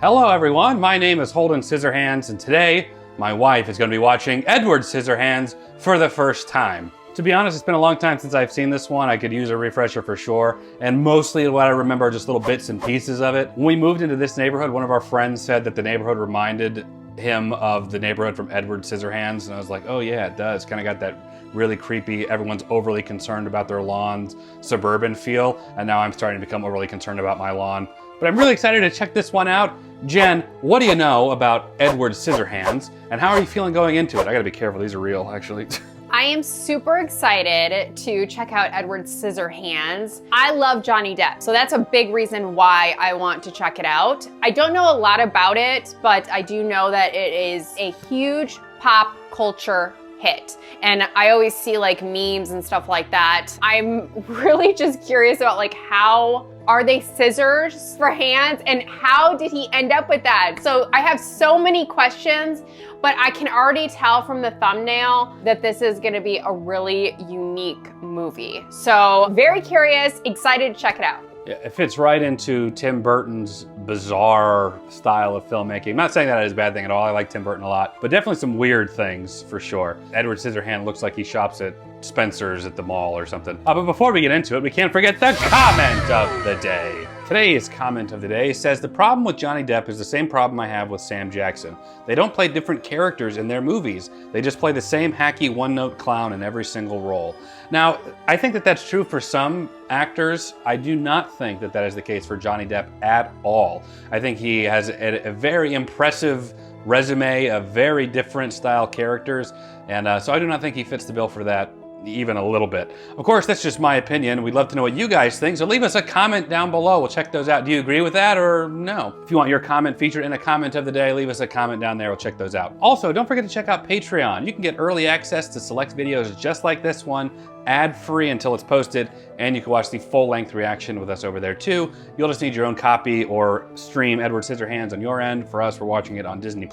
Hello everyone, my name is Holden Scissorhands, and today my wife is going to be watching Edward Scissorhands for the first time. To be honest, it's been a long time since I've seen this one. I could use a refresher for sure, and mostly what I remember are just little bits and pieces of it. When we moved into this neighborhood, one of our friends said that the neighborhood reminded him of the neighborhood from Edward Scissorhands, and I was like, oh yeah, it does. Kind of got that really creepy, everyone's overly concerned about their lawns, suburban feel, and now I'm starting to become overly concerned about my lawn. But I'm really excited to check this one out. Jen, what do you know about Edward Scissorhands, and how are you feeling going into it? I gotta be careful, these are real, actually. I am super excited to check out Edward Scissorhands. I love Johnny Depp, so that's a big reason why I want to check it out. I don't know a lot about it, but I do know that it is a huge pop culture hit. And I always see like memes and stuff like that. I'm really just curious about like, how are they scissors for hands and how did he end up with that? So I have so many questions, but I can already tell from the thumbnail that this is gonna be a really unique movie. So very curious, excited to check it out. Yeah, it fits right into Tim Burton's bizarre style of filmmaking. I'm not saying that is a bad thing at all. I like Tim Burton a lot, but definitely some weird things for sure. Edward Scissorhands looks like he shops at Spencer's at the mall or something. But before we get into it, we can't forget the comment of the day. Today's comment of the day says, the problem with Johnny Depp is the same problem I have with Sam Jackson. They don't play different characters in their movies. They just play the same hacky one-note clown in every single role. Now, I think that that's true for some actors. I do not think that that is the case for Johnny Depp at all. I think he has a very impressive resume of very different style characters, and so I do not think he fits the bill for that even a little bit. Of course, that's just my opinion. We'd love to know what you guys think, so leave us a comment down below. We'll check those out. Do you agree with that or no? If you want your comment featured in a comment of the day, leave us a comment down there. We'll check those out. Also, don't forget to check out Patreon. You can get early access to select videos just like this one, ad-free until it's posted, and you can watch the full-length reaction with us over there too. You'll just need your own copy or stream Edward Scissorhands on your end. For us, we're watching it on Disney+.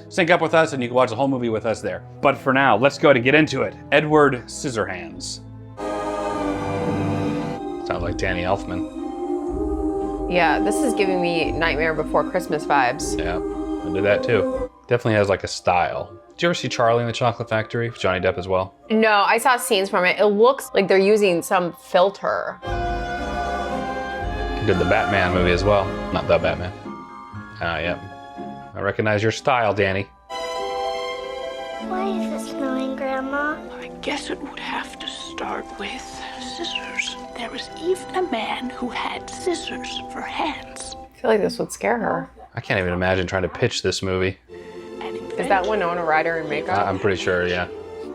Sync up with us and you can watch the whole movie with us there. But for now, let's go to get into it. Edward Scissorhands. Sounds like Danny Elfman. Yeah, this is giving me Nightmare Before Christmas vibes. Yeah, I did that too. Definitely has like a style. Did you ever see Charlie and the Chocolate Factory with Johnny Depp as well? No, I saw scenes from it. It looks like they're using some filter. He did the Batman movie as well. Not the Batman. Yeah. I recognize your style, Danny. Why is it snowing, Grandma? I guess it would have to start with scissors. There was even a man who had scissors for hands. I feel like this would scare her. I can't even imagine trying to pitch this movie. Is that Winona Ryder in makeup? I'm pretty sure, yeah.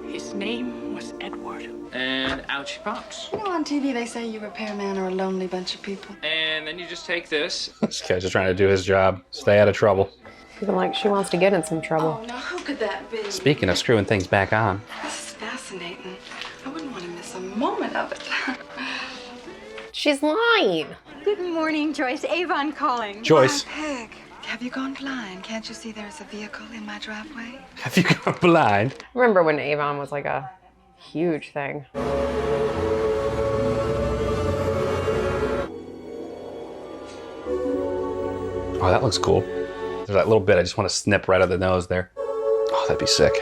His name was Edward. And out she pops. You know, on TV they say you repairmen are a lonely bunch of people. And then you just take this. This guy's just trying to do his job. Stay out of trouble. Feeling like she wants to get in some trouble. Oh, now who could that be? Speaking of screwing things back on. This is fascinating. I wouldn't want to miss a moment of it. She's lying. Good morning, Joyce. Avon calling. Joyce. Peg, have you gone blind? Can't you see there's a vehicle in my driveway? Have you gone blind? Remember when Avon was like a huge thing? Oh, that looks cool. There's that little bit I just want to snip right out the nose there. Oh, that'd be sick.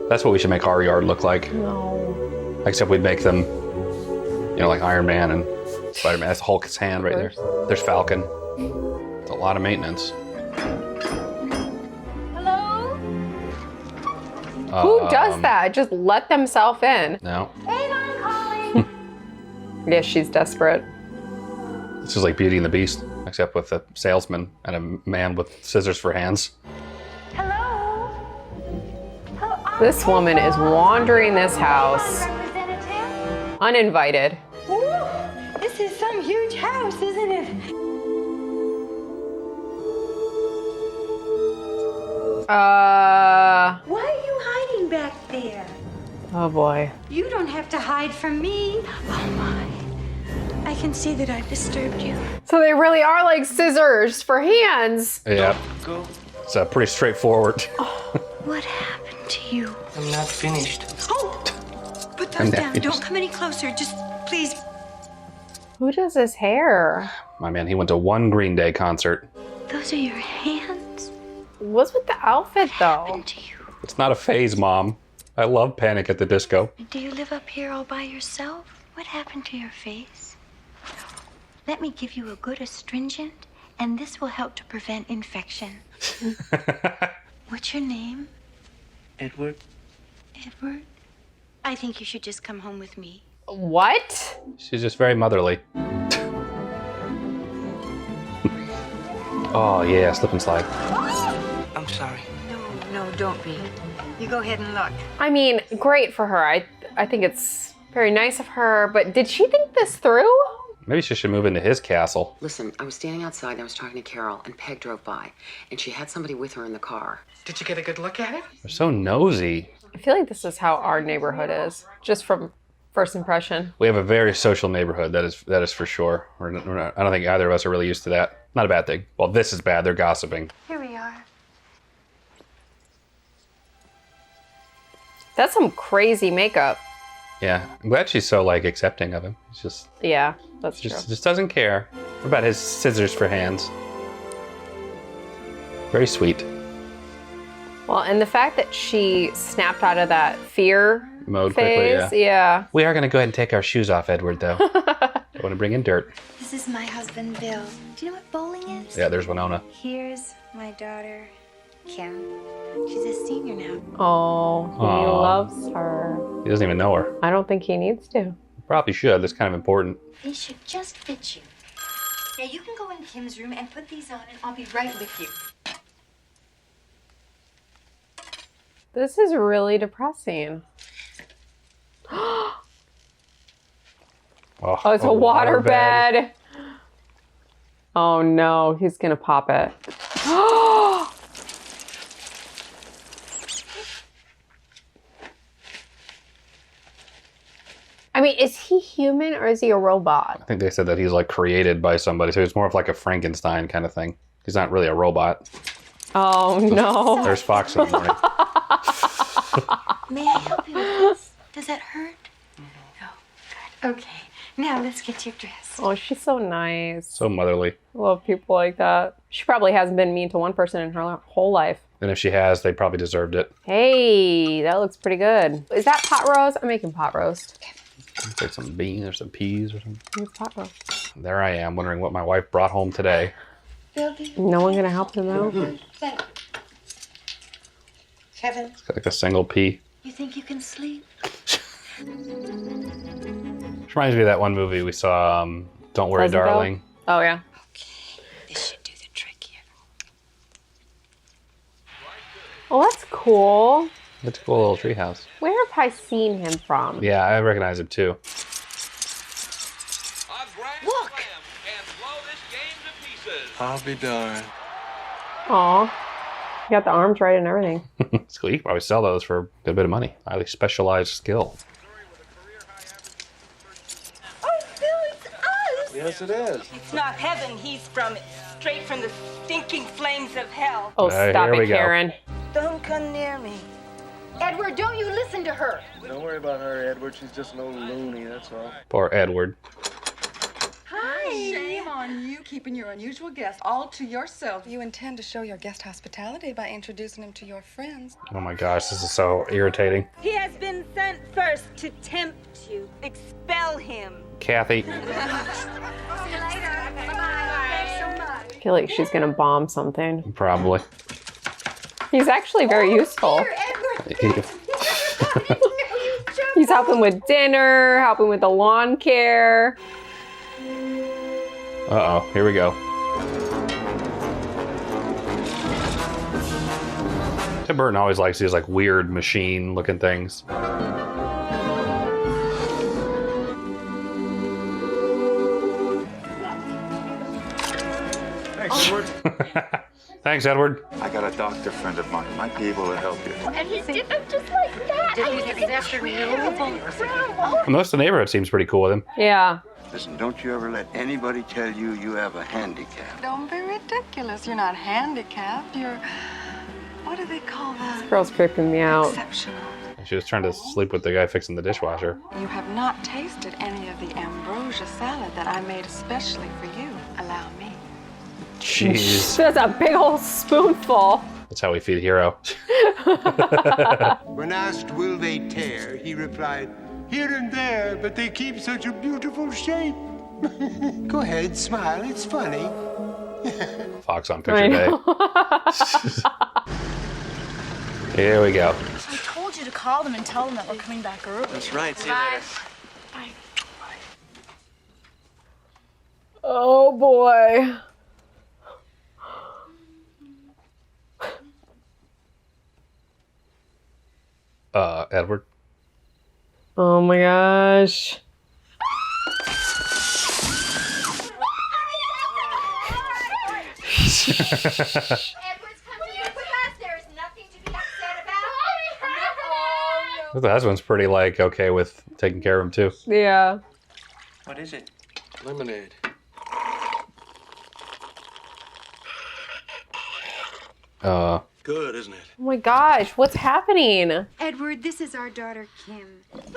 That's what we should make our yard look like. No. Except we'd make them, you know, like Iron Man and Spider-Man. That's Hulk's hand right there. There's Falcon. It's a lot of maintenance. Hello? Who does that? Just let themselves in. No. Avon calling. Yes, she's desperate. This is like Beauty and the Beast, except with a salesman and a man with scissors for hands. Hello? This woman is wandering this house Representative? uninvited. Ooh, this is some huge house, isn't it? Why are you hiding back there? Oh boy. You don't have to hide from me. Oh my. I can see that I've disturbed you. So they really are like scissors for hands. Yeah. It's pretty straightforward. What happened to you? I'm not finished. Oh! Put those down. Don't come any closer. Just please. Who does his hair? My man, he went to one Green Day concert. Those are your hands. What's with the outfit though? And to you. It's not a phase, Mom. I love Panic at the Disco. Do you live up here all by yourself? What happened to your face? Let me give you a good astringent, and this will help to prevent infection. What's your name? Edward? Edward? I think you should just come home with me. What? She's just very motherly. Oh yeah, slip and slide. I'm sorry. No, don't be. You go ahead and look. I mean, great for her. I think it's very nice of her, but did she think this through? Maybe she should move into his castle. Listen, I was standing outside and I was talking to Carol, and Peg drove by, and she had somebody with her in the car. Did you get a good look at it? They're so nosy. I feel like this is how our neighborhood is, just from first impression. We have a very social neighborhood, that is for sure. We're not, I don't think either of us are really used to that. Not a bad thing. Well, this is bad. They're gossiping. Here we are. That's some crazy makeup. Yeah, I'm glad she's so like accepting of him. It's just, Yeah, that's true. just doesn't care. What about his scissors for hands? Very sweet. Well, and the fact that she snapped out of that fear Mode phase, quickly, yeah. We are going to go ahead and take our shoes off, Edward, though. I want to bring in Dirt. This is my husband, Bill. Do you know what bowling is? Yeah, there's Winona. Here's my daughter, Kim. She's a senior now. Oh, he Aw. loves her. He doesn't even know her. I don't think he needs to. Probably should. That's kind of important. These should just fit you. Now you can go in Kim's room and put these on, and I'll be right with you. This is really depressing. Oh, it's a water bed. Oh no, he's gonna pop it. I mean, is he human or is he a robot? I think they said that he's like created by somebody, so it's more of like a Frankenstein kind of thing. He's not really a robot. Oh no. There's Fox in the morning. May I help you with this? Does that hurt? No. Good. Okay. Now let's get your dress. Oh, she's so nice. So motherly. I love people like that. She probably hasn't been mean to one person in her whole life. And if she has, they probably deserved it. Hey, that looks pretty good. Is that pot roast? I'm making pot roast. It's like some beans or some peas or something. It's pot roast. There I am, wondering what my wife brought home today. No one gonna help him out? Kevin? It's got like a single pea. You think you can sleep? Which reminds me of that one movie we saw, Don't Worry, Pleasantville? Darling. Oh yeah. This should do the trick here. Oh, that's cool. It's a cool little treehouse. Where have I seen him from? Yeah, I recognize him too. Look! I'll be darned. Aw. You got the arms right and everything. It's cool. You could probably sell those for a good bit of money. Highly specialized skill. Oh, Bill, it's us! Yes, it is. It's not heaven he's from. It's straight from the stinking flames of hell. Oh, stop here we it, go. Karen. Don't come near me. Edward, don't you listen to her. Don't worry about her, Edward. She's just a little loony, that's all. Poor Edward. Shame on you keeping your unusual guest all to yourself. You intend to show your guest hospitality by introducing him to your friends. Oh my gosh, this is so irritating. He has been sent first to tempt you. Expel him. Kathy. See you later. Bye-bye. Thanks so much. I feel like she's gonna bomb something. Probably. He's actually very useful. He's helping with dinner, helping with the lawn care. Uh-oh, here we go. Tim Burton always likes these like weird machine looking things. Thanks, Edward. Thanks, Edward. I got a doctor friend of mine. Might be able to help you. And he did them just like that. Most of the neighborhood seems pretty cool with him. Yeah. Listen, don't you ever let anybody tell you you have a handicap. Don't be ridiculous. You're not handicapped. You're, what do they call that? Girl's creeping me out. Exceptional. She was trying to sleep with the guy fixing the dishwasher. You have not tasted any of the ambrosia salad that I made especially for you. Allow me. Jeez. That's a big old spoonful. That's how we feed Hero. When asked, will they tear, he replied, here and there, but they keep such a beautiful shape. Go ahead, smile, it's funny. Fox on Picture Day. Here we go. I told you to call them and tell them that we're coming back early. That's right. See you later. Bye. Oh boy. Edward. Oh my gosh. Edward's come here with us. There's nothing to be upset about. The husband's pretty like okay with taking care of him too. Yeah. What is it? Lemonade. Good, isn't it? Oh my gosh, what's happening? Edward, this is our daughter, Kim. It's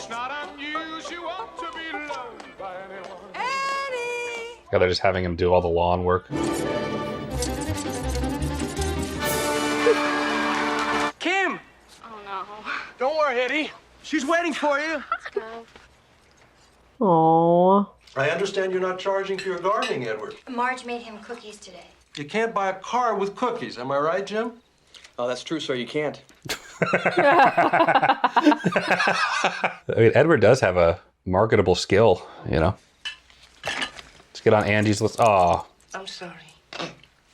not unusual to be loved by anyone. Yeah, they're just having him do all the lawn work. Kim! Oh no. Don't worry, Eddie. She's waiting for you. Let's go. Oh. I understand you're not charging for your gardening, Edward. Marge made him cookies today. You can't buy a car with cookies, am I right, Jim? Oh, that's true, sir. You can't. I mean, Edward does have a marketable skill, you know. Let's get on Angie's list. Oh, I'm sorry.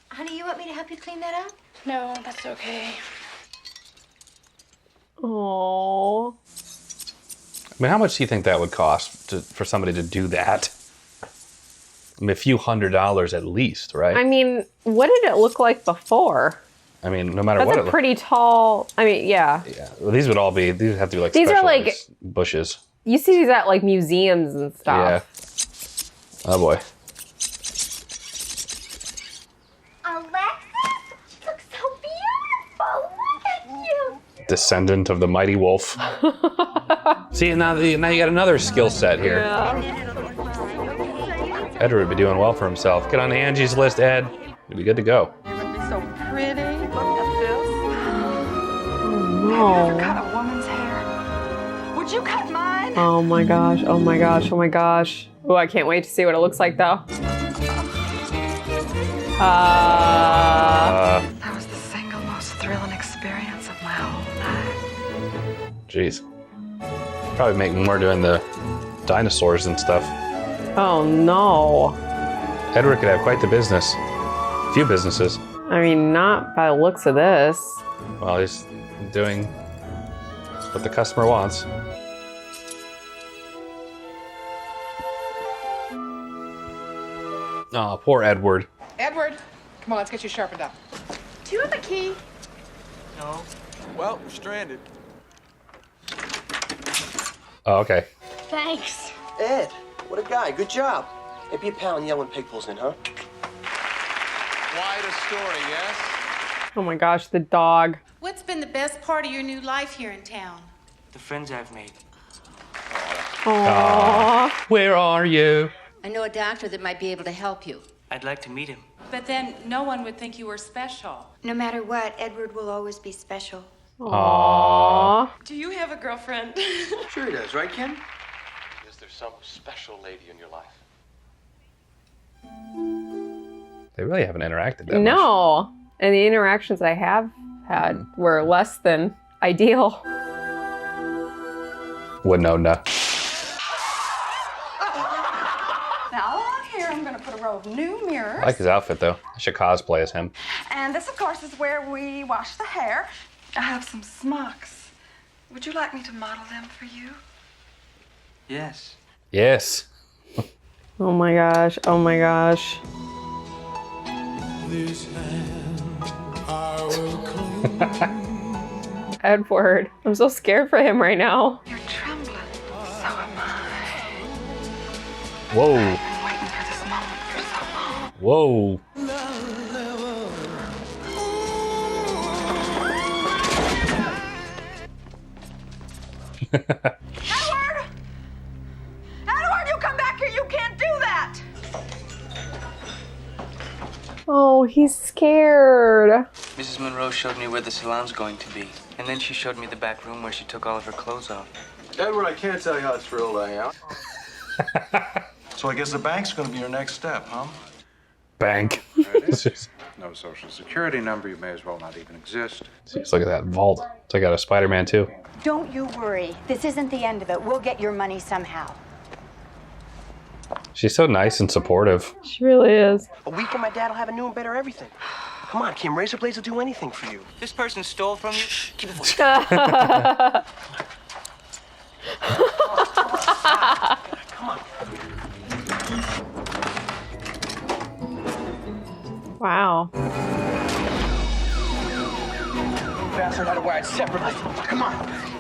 Honey, you want me to help you clean that up? No, that's okay. Oh. I mean, how much do you think that would cost for somebody to do that? I mean, a few $100s at least, right? I mean, what did it look like before? I mean, no matter That's what. a pretty tall. I mean, yeah. Yeah, well, these would have to be like These are like specialized bushes. You see these at like museums and stuff. Yeah. Oh boy. Alexis, you look so beautiful. Look at you. Descendant of the mighty wolf. See, now you got another skill set here. Yeah. Edward would be doing well for himself. Get on Angie's list, Ed. You'll be good to go. You would be so pretty. Look at this. No. Have you ever cut a woman's hair? Would you cut mine? Oh my gosh. Oh my gosh. Oh my gosh. Oh, I can't wait to see what it looks like though. That was the single most thrilling experience of my whole life. Jeez. Probably make more doing the dinosaurs and stuff. Oh no. Edward could have quite the business. A few businesses. I mean, not by the looks of this. Well, he's doing what the customer wants. Oh, poor Edward. Edward, come on, let's get you sharpened up. Do you have a key? No. Well, we're stranded. Oh, okay. Thanks. Ed, what a guy. Good job. Maybe a pound yelling pig pulls in, huh? Quite a story, yes? Oh my gosh, the dog. What's been the best part of your new life here in town? The friends I've made. Aww. Where are you? I know a doctor that might be able to help you. I'd like to meet him. But then no one would think you were special. No matter what, Edward will always be special. Aww. Do you have a girlfriend? Sure he does, right, Ken? Is there some special lady in your life? They really haven't interacted that much. No. And the interactions I have had were less than ideal. Wouldn't know, no. Now on here, I'm going to put a row of new mirrors. I like his outfit, though. I should cosplay as him. And this, of course, is where we wash the hair. I have some smocks. Would you like me to model them for you? Yes. Yes. Oh my gosh. Oh my gosh. Edward, I'm so scared for him right now. You're trembling. So am I. Whoa. I've been waiting for this moment for so long. Whoa. Edward! Edward, you come back here! You can't do that! Oh, he's scared. Mrs. Monroe showed me where the salon's going to be. And then she showed me the back room where she took all of her clothes off. Edward, I can't tell you how thrilled I am. So I guess the bank's gonna be your next step, huh? Bank. There it is. No social security number, you may as well not even exist. Jeez, look at that vault. It's like out of Spider-Man 2. Don't you worry. This isn't the end of it. We'll get your money somehow. She's so nice and supportive. She really is. A week and my dad will have a new and better everything. Come on, Kim. Razor blades will do anything for you. This person stole from you? Keep it voice. Come on. Wow. Bastard had to wire it separately. Come on.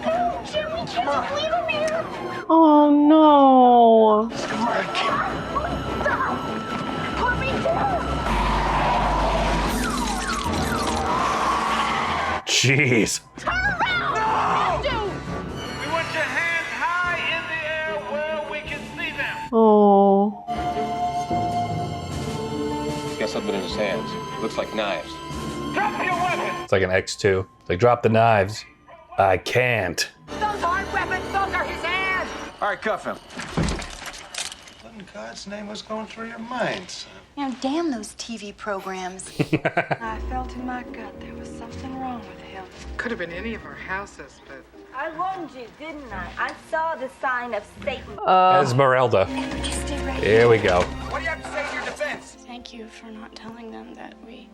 No, Jim, we can't leave him here. Oh no. Come on, Kim. Stop! Put me down! Jeez. Turn around! No! We want your hands high in the air where we can see them. Oh. Got something in his hands. Looks like knives. Drop your weapon! It's like an X2. It's like, drop the knives. I can't. Those aren't weapons, those are his hands! All right, cuff him. What in God's name was going through your mind, son? Now, damn those TV programs. I felt in my gut there was something wrong with him. Could have been any of our houses, but... I warned you, didn't I? I saw the sign of Satan. Esmeralda. Just stay right Here we go. What do you have to say in your defense? Thank you for not telling them that we...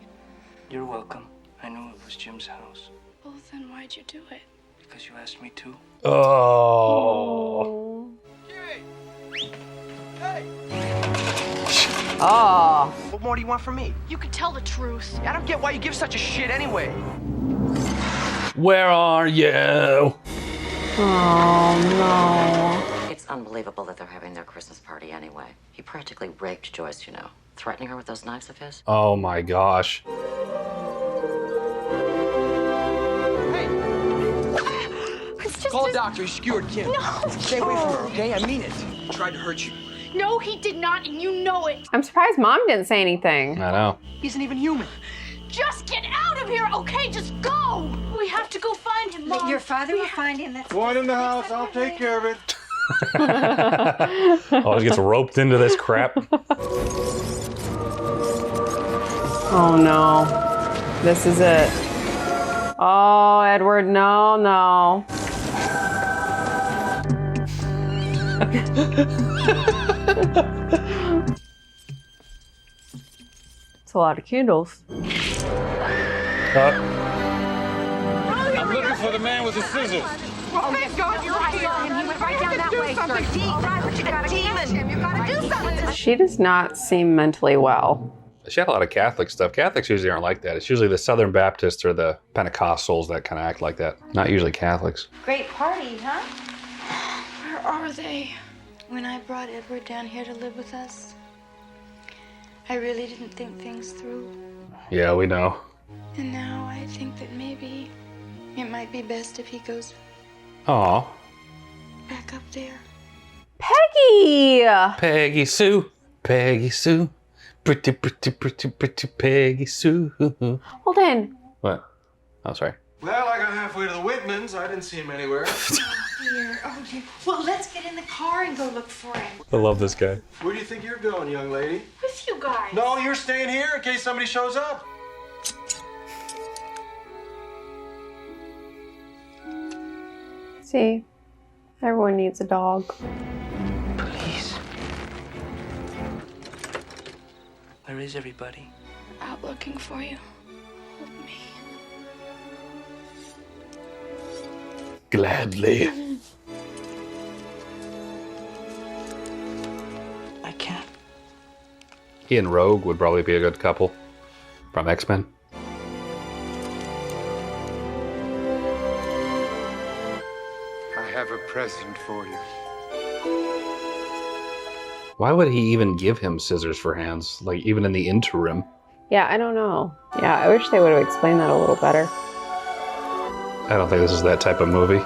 You're welcome. I knew it was Jim's house. Well, then why'd you do it? Because you asked me to. Oh. Oh. What more do you want from me? You could tell the truth. I don't get why you give such a shit anyway. Where are you? Oh no. It's unbelievable that they're having their Christmas party anyway. He practically raped Joyce, you know, threatening her with those knives of his. Oh my gosh. Call a doctor. He skewered Kim. No. Stay away from her, okay? I mean it. He tried to hurt you. No, he did not, and you know it. I'm surprised Mom didn't say anything. I know. He isn't even human. Just get out of here, okay? Just go. We have to go find him, Mom. Your father will find him. That's Go on in the house. I'll take care of it. Always gets roped into this crap. Oh no. This is it. Oh, Edward, no, no. It's a lot of candles. I'm looking for the man with the scissors. Oh, thank God you're right. He went right down that way, sir. All right, but you gotta catch him. You gotta do something. She does not seem mentally well. She had a lot of Catholic stuff. Catholics usually aren't like that. It's usually the Southern Baptists or the Pentecostals that kind of act like that. Not usually Catholics. great party, huh? Where are they? When I brought Edward down here to live with us, I really didn't think things through. Yeah, we know. And now I think that maybe it might be best if he goes Aw. back up there. Peggy! Peggy Sue. Peggy Sue. Pretty, pretty, pretty, pretty Peggy Sue. Holden. What? Oh, sorry. Well, I got halfway to the Whitmans. I didn't see him anywhere. Dear, oh dear. Well, let's get in the car and go look for him. I love this guy. Where do you think you're going, young lady? With you guys. No, you're staying here in case somebody shows up. See, everyone needs a dog. Police. Where is everybody? Out looking for you. With me. Gladly. I can't. He and Rogue would probably be a good couple from X-Men. I have a present for you. Why would he even give him scissors for hands? Like, even in the interim. Yeah, I don't know. Yeah, I wish they would have explained that a little better. I don't think this is that type of movie.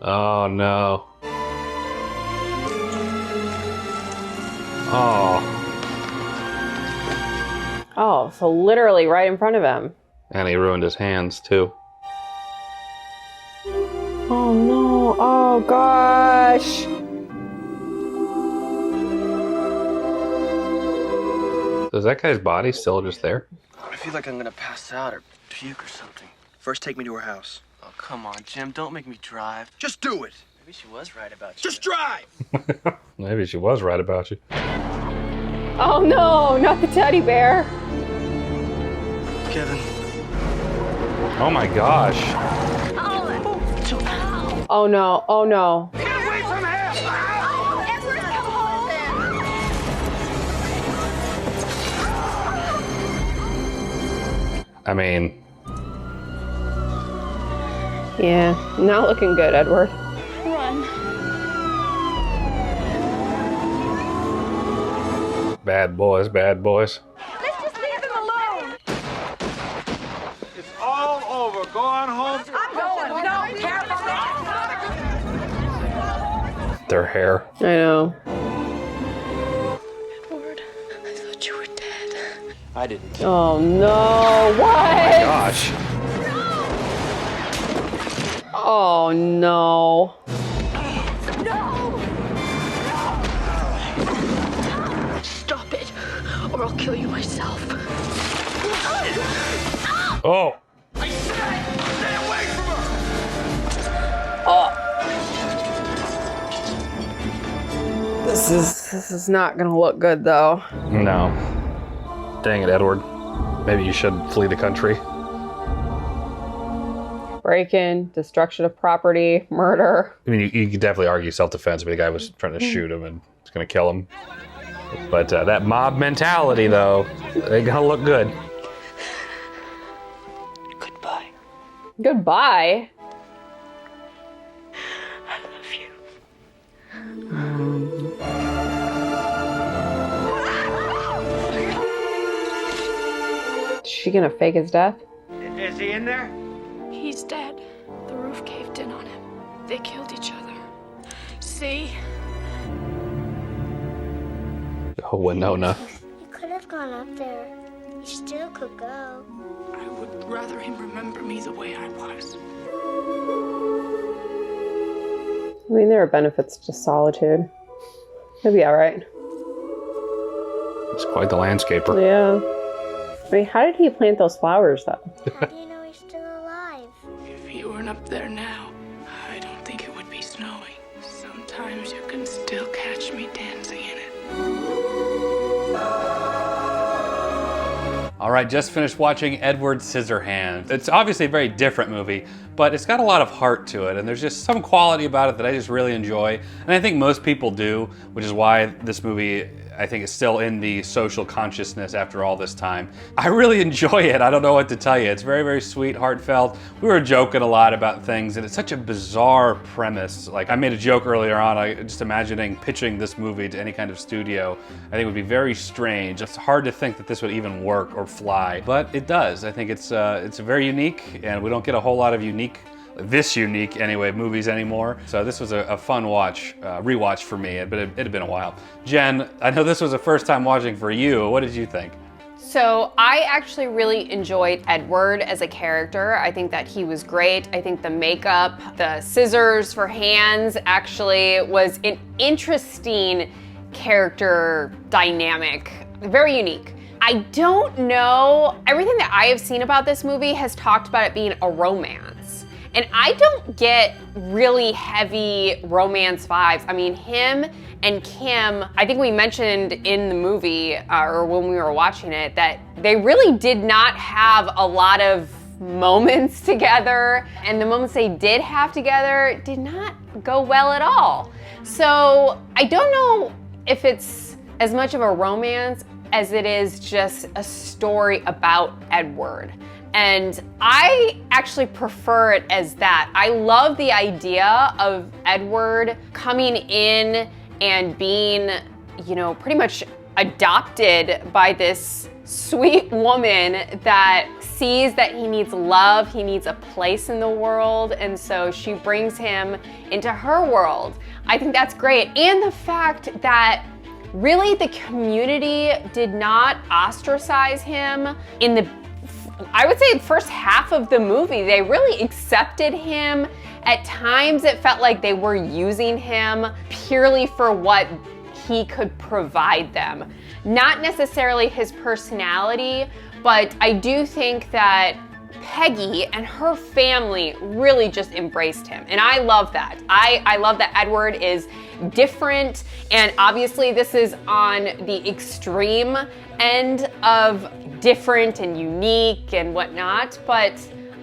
Oh, no. Oh. Oh, so literally right in front of him. And he ruined his hands, too. Oh no, oh gosh. Is that guy's body still just there? I feel like I'm gonna pass out or puke or something. First, take me to her house. Oh, come on, Jim. Don't make me drive. Just do it. Maybe she was right about you. Just drive! Maybe she was right about you. Oh no, not the teddy bear. Kevin. Oh my gosh. Oh no, oh no. Get away from him! Oh, Edward, come hold him! I mean... Yeah, not looking good, Edward. Run. Bad boys, bad boys. Let's just leave him alone! It's all over. Go on home. I'm going. No, careful. Their hair. I know. Edward, I thought you were dead. I didn't. Oh no, what? Oh my gosh. Oh no. Stop it, or I'll kill you myself. Oh. I said, stay away from her. Oh. This is not gonna look good though. No. Dang it, Edward. Maybe you should flee the country. Break-in, destruction of property, murder. I mean, you could definitely argue self-defense, but the guy was trying to shoot him and was going to kill him. But that mob mentality, though, ain't gonna look good. Goodbye. Goodbye? I love you. Is she gonna fake his death? Is he in there? He's dead. The roof caved in on him. They killed each other. See? Oh, Winona. You could have gone up there. You still could go. I would rather him remember me the way I was. I mean, there are benefits to solitude. He'll be alright. He's quite the landscaper. Yeah. I mean, how did he plant those flowers, though? How do you know he's still alive? If he weren't up there now, I don't think it would be snowing. Sometimes you can still catch me dancing in it. All right, just finished watching Edward Scissorhands. It's obviously a very different movie, but it's got a lot of heart to it, and there's just some quality about it that I just really enjoy, and I think most people do, which is why this movie, I think, is still in the social consciousness after all this time. I really enjoy it. I don't know what to tell you. It's very, very sweet, heartfelt. We were joking a lot about things, and it's such a bizarre premise. Like, I made a joke earlier on, just imagining pitching this movie to any kind of studio, I think would be very strange. It's hard to think that this would even work or fly, but it does. I think it's very unique, and we don't get a whole lot of this unique anyway, movies anymore. So this was a fun rewatch for me, but it had been a while. Jen, I know this was a first time watching for you. What did you think? So I actually really enjoyed Edward as a character. I think that he was great. I think the makeup, the scissors for hands actually was an interesting character dynamic, very unique. I don't know, everything that I have seen about this movie has talked about it being a romance. And I don't get really heavy romance vibes. I mean, him and Kim, I think we mentioned in the movie, or when we were watching it, that they really did not have a lot of moments together. And the moments they did have together did not go well at all. So I don't know if it's as much of a romance as it is just a story about Edward. And I actually prefer it as that. I love the idea of Edward coming in and being, pretty much adopted by this sweet woman that sees that he needs love, he needs a place in the world, and so she brings him into her world. I think that's great. And the fact that really the community did not ostracize him in the, I would say, the first half of the movie. They really accepted him. At times it felt like they were using him purely for what he could provide them. Not necessarily his personality, but I do think that Peggy and her family really just embraced him. And I love that. I love that Edward is different, and obviously this is on the extreme end of different and unique and whatnot, but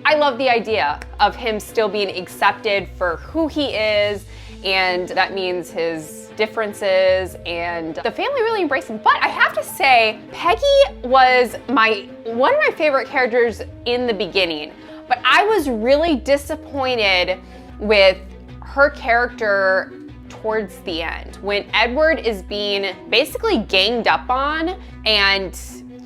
I love the idea of him still being accepted for who he is, and that means his differences, and the family really embraced him. But I have to say, Peggy was one of my favorite characters in the beginning, but I was really disappointed with her character towards the end. When Edward is being basically ganged up on and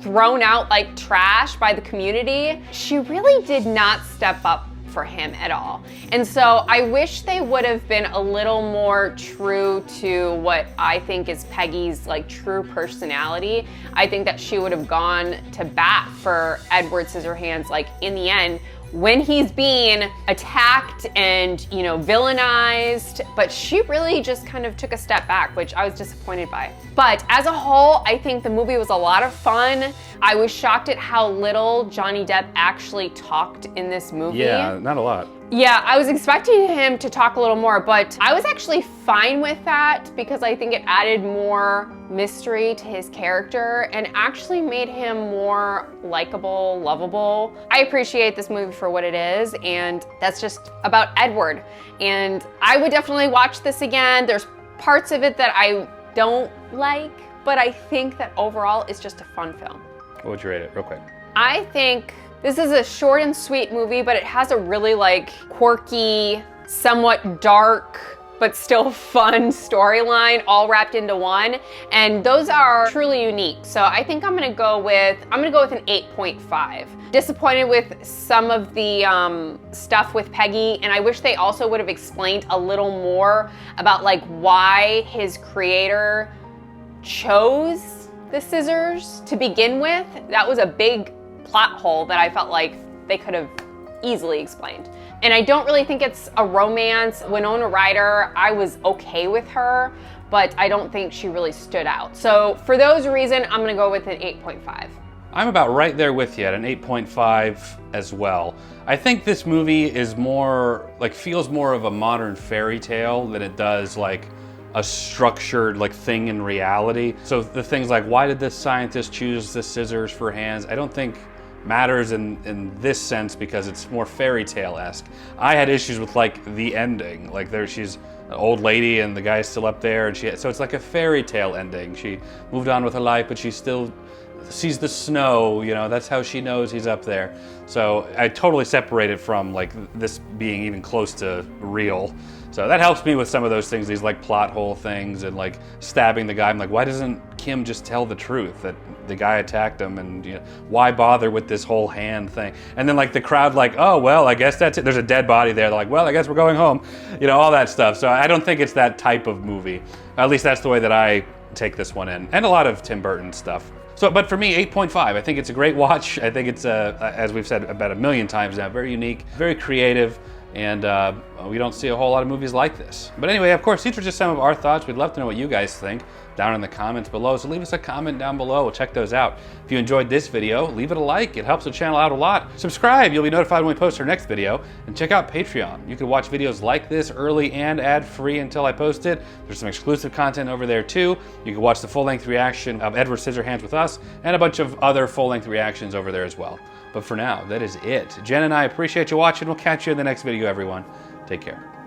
thrown out like trash by the community, she really did not step up for him at all. And so I wish they would have been a little more true to what I think is Peggy's like true personality. I think that she would have gone to bat for Edward Scissorhands, like in the end, when he's being attacked and, you know, villainized, but she really just kind of took a step back, which I was disappointed by. But as a whole, I think the movie was a lot of fun. I was shocked at how little Johnny Depp actually talked in this movie. Yeah, not a lot. Yeah, I was expecting him to talk a little more, but I was actually fine with that because I think it added more mystery to his character and actually made him more likable, lovable. I appreciate this movie for what it is, and that's just about Edward. And I would definitely watch this again. There's parts of it that I don't like, but I think that overall it's just a fun film. What would you rate it, real quick? I think this is a short and sweet movie, but it has a really like quirky, somewhat dark, but still fun storyline all wrapped into one. And those are truly unique. So I think I'm gonna go with an 8.5. Disappointed with some of the stuff with Peggy, and I wish they also would have explained a little more about like why his creator chose the scissors to begin with. That was a big plot hole that I felt like they could have easily explained. And I don't really think it's a romance. Winona Ryder, I was okay with her, but I don't think she really stood out. So for those reasons, I'm gonna go with an 8.5. I'm about right there with you at an 8.5 as well. I think this movie is more, like, feels more of a modern fairy tale than it does like a structured like thing in reality. So the things like, why did this scientist choose the scissors for hands, I don't think matters in this sense because it's more fairy tale-esque. I had issues with like the ending, like she's an old lady and the guy's still up there, and so it's like a fairy tale ending. She moved on with her life, but she still sees the snow, you know, that's how she knows he's up there. So I totally separate it from like this being even close to real. So that helps me with some of those things, these like plot hole things and like stabbing the guy. I'm like, why doesn't Kim just tell the truth that the guy attacked him, and you know, why bother with this whole hand thing? And then like the crowd like, oh, well, I guess that's it. There's a dead body there. They're like, well, I guess we're going home. You know, all that stuff. So I don't think it's that type of movie. At least that's the way that I take this one in. And a lot of Tim Burton stuff. So, but for me, 8.5. I think it's a great watch. I think it's, as we've said about a million times now, very unique, very creative, and we don't see a whole lot of movies like this. But anyway, of course, these are just some of our thoughts. We'd love to know what you guys think down in the comments below. So leave us a comment down below. We'll check those out. If you enjoyed this video, leave it a like. It helps the channel out a lot. Subscribe. You'll be notified when we post our next video. And check out Patreon. You can watch videos like this early and ad-free until I post it. There's some exclusive content over there too. You can watch the full-length reaction of Edward Scissorhands with us and a bunch of other full-length reactions over there as well. But for now, that is it. Jen and I appreciate you watching. We'll catch you in the next video, everyone. Take care.